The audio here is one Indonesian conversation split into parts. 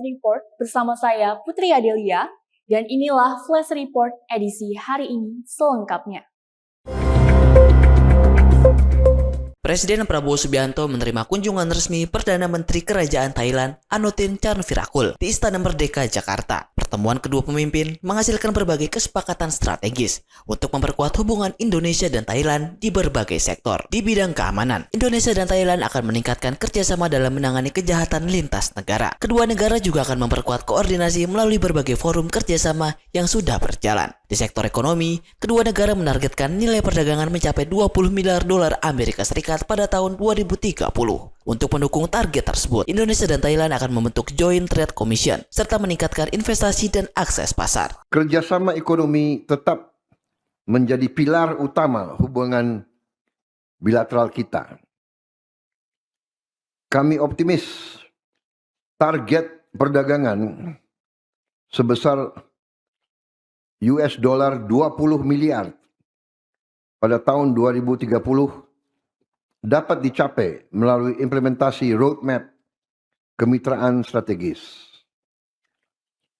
Report bersama saya Putri Adelia, dan inilah Flash Report edisi hari ini selengkapnya. Presiden Prabowo Subianto menerima kunjungan resmi Perdana Menteri Kerajaan Thailand Anutin Charnvirakul di Istana Merdeka, Jakarta. Pertemuan kedua pemimpin menghasilkan berbagai kesepakatan strategis untuk memperkuat hubungan Indonesia dan Thailand di berbagai sektor. Di bidang keamanan, Indonesia dan Thailand akan meningkatkan kerjasama dalam menangani kejahatan lintas negara. Kedua negara juga akan memperkuat koordinasi melalui berbagai forum kerjasama yang sudah berjalan. Di sektor ekonomi, kedua negara menargetkan nilai perdagangan mencapai 20 miliar dolar Amerika Serikat pada tahun 2030. Untuk mendukung target tersebut, Indonesia dan Thailand akan membentuk Joint Trade Commission serta meningkatkan investasi dan akses pasar. Kerjasama ekonomi tetap menjadi pilar utama hubungan bilateral kita. Kami optimis target perdagangan sebesar $20 miliar pada tahun 2030 dapat dicapai melalui implementasi roadmap kemitraan strategis.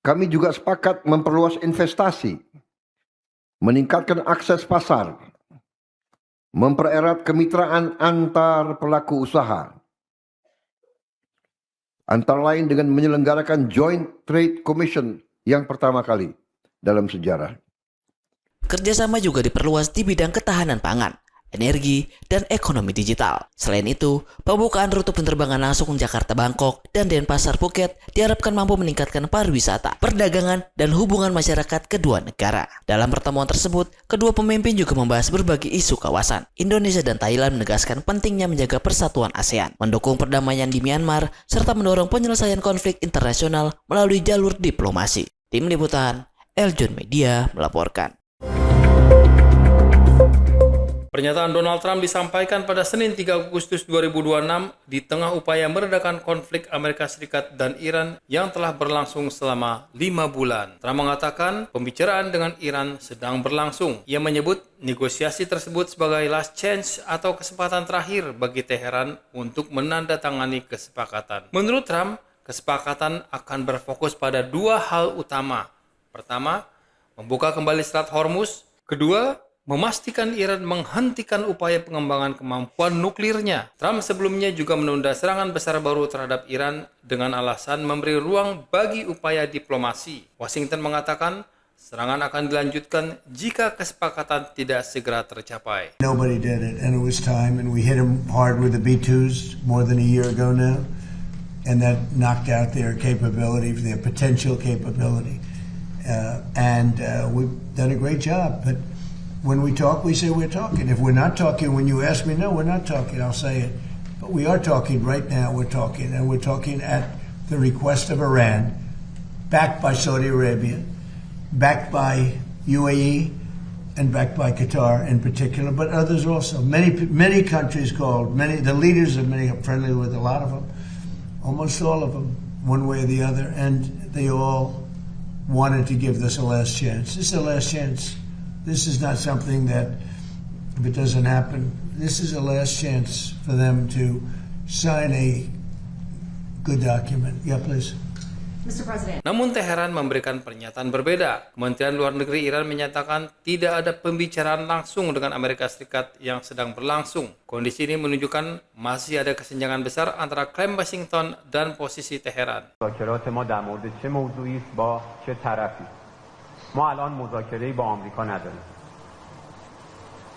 Kami juga sepakat memperluas investasi, meningkatkan akses pasar, mempererat kemitraan antar pelaku usaha, antara lain dengan menyelenggarakan Joint Trade Commission yang pertama kali dalam sejarah. Kerjasama juga diperluas di bidang ketahanan pangan, energi, dan ekonomi digital. Selain itu, pembukaan rute penerbangan langsung Jakarta-Bangkok dan Denpasar-Phuket diharapkan mampu meningkatkan pariwisata, perdagangan, dan hubungan masyarakat kedua negara. Dalam pertemuan tersebut, kedua pemimpin juga membahas berbagai isu kawasan. Indonesia dan Thailand menegaskan pentingnya menjaga persatuan ASEAN, mendukung perdamaian di Myanmar, serta mendorong penyelesaian konflik internasional melalui jalur diplomasi. Tim Liputan Eljon Media melaporkan. Pernyataan Donald Trump disampaikan pada Senin 3 Agustus 2026 di tengah upaya meredakan konflik Amerika Serikat dan Iran yang telah berlangsung selama 5 bulan. Trump mengatakan pembicaraan dengan Iran sedang berlangsung. Ia menyebut negosiasi tersebut sebagai last chance atau kesempatan terakhir bagi Teheran untuk menandatangani kesepakatan. Menurut Trump, kesepakatan akan berfokus pada dua hal utama. Pertama, membuka kembali Selat Hormuz. Kedua, memastikan Iran menghentikan upaya pengembangan kemampuan nuklirnya. Trump sebelumnya juga menunda serangan besar baru terhadap Iran dengan alasan memberi ruang bagi upaya diplomasi. Washington mengatakan serangan akan dilanjutkan jika kesepakatan tidak segera tercapai. Nobody did it, and it was time, and we hit them hard with the B-2s more than a year ago now, and that knocked out their capability, their potential capability. We've done a great job, but when we talk, we say we're talking. If we're not talking, when you ask me, no, we're not talking, I'll say it. But we are talking right now, we're talking, and we're talking at the request of Iran, backed by Saudi Arabia, backed by UAE, and backed by Qatar in particular, but others also. Many countries called, the leaders of many, I'm friendly with a lot of them, almost all of them, one way or the other, and they all wanted to give this a last chance. This is a last chance. This is not something that, if it doesn't happen, this is a last chance for them to sign a good document. Yeah, please. Mr. President. Namun Teheran memberikan pernyataan berbeda. Kementerian Luar Negeri Iran menyatakan tidak ada pembicaraan langsung dengan Amerika Serikat yang sedang berlangsung. Kondisi ini menunjukkan masih ada kesenjangan besar antara klaim Washington dan posisi Teheran. ما الان مذاکره‌ای با آمریکا نداریم.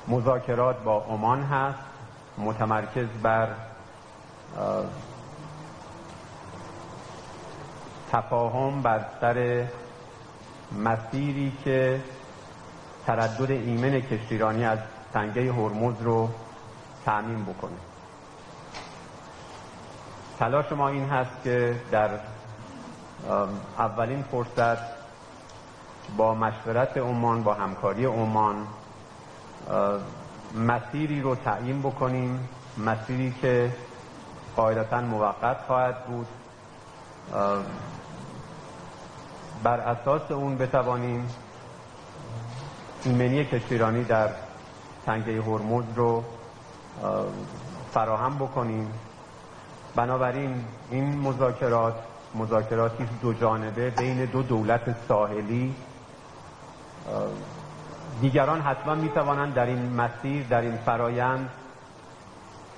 مذاکرات با عمان هست، متمرکز بر تفاهم بر سر مسیری که تردد ایمن کشتیرانی از تنگه هرمز رو تأمین بکنه. تلاش ما این هست که در اولین فرصت با مشورت عمان، با همکاری عمان مسیری رو تعیین بکنیم، مسیری که قاعدتاً موقت خواهد بود، بر اساس اون بتوانیم ایمنی کشتیرانی در تنگه هرمز رو فراهم بکنیم. بنابراین این مذاکرات مذاکراتی دو جانبه بین دو دولت ساحلی دیگران حتما میتوانند در این مسیر در این فرایند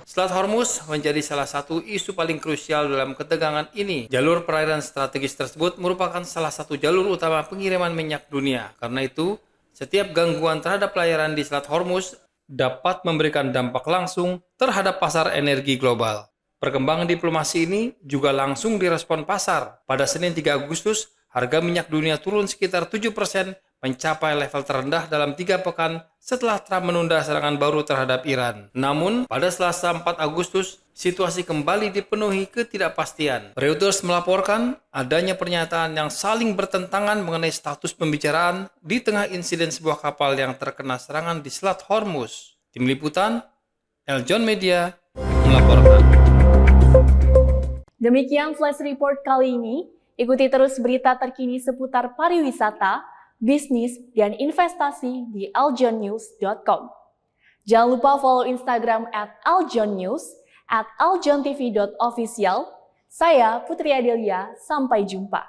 Selat Hormuz menjadi salah satu isu paling krusial dalam ketegangan ini. Jalur perairan strategis tersebut merupakan salah satu jalur utama pengiriman minyak dunia. Karena itu, setiap gangguan terhadap pelayaran di Selat Hormuz dapat memberikan dampak langsung terhadap pasar energi global. Perkembangan diplomasi ini juga langsung direspon pasar. Pada Senin 3 Agustus, harga minyak dunia turun sekitar 7%, mencapai level terendah dalam 3 pekan setelah Trump menunda serangan baru terhadap Iran. Namun, pada Selasa 4 Agustus, situasi kembali dipenuhi ketidakpastian. Reuters melaporkan adanya pernyataan yang saling bertentangan mengenai status pembicaraan di tengah insiden sebuah kapal yang terkena serangan di Selat Hormuz. Tim Liputan, Eljon Media, melaporkan. Demikian Flash Report kali ini. Ikuti terus berita terkini seputar pariwisata, bisnis, dan investasi di aljonnews.com. Jangan lupa follow Instagram @aljonnews, @aljontv.official. Saya Putri Adelia, sampai jumpa.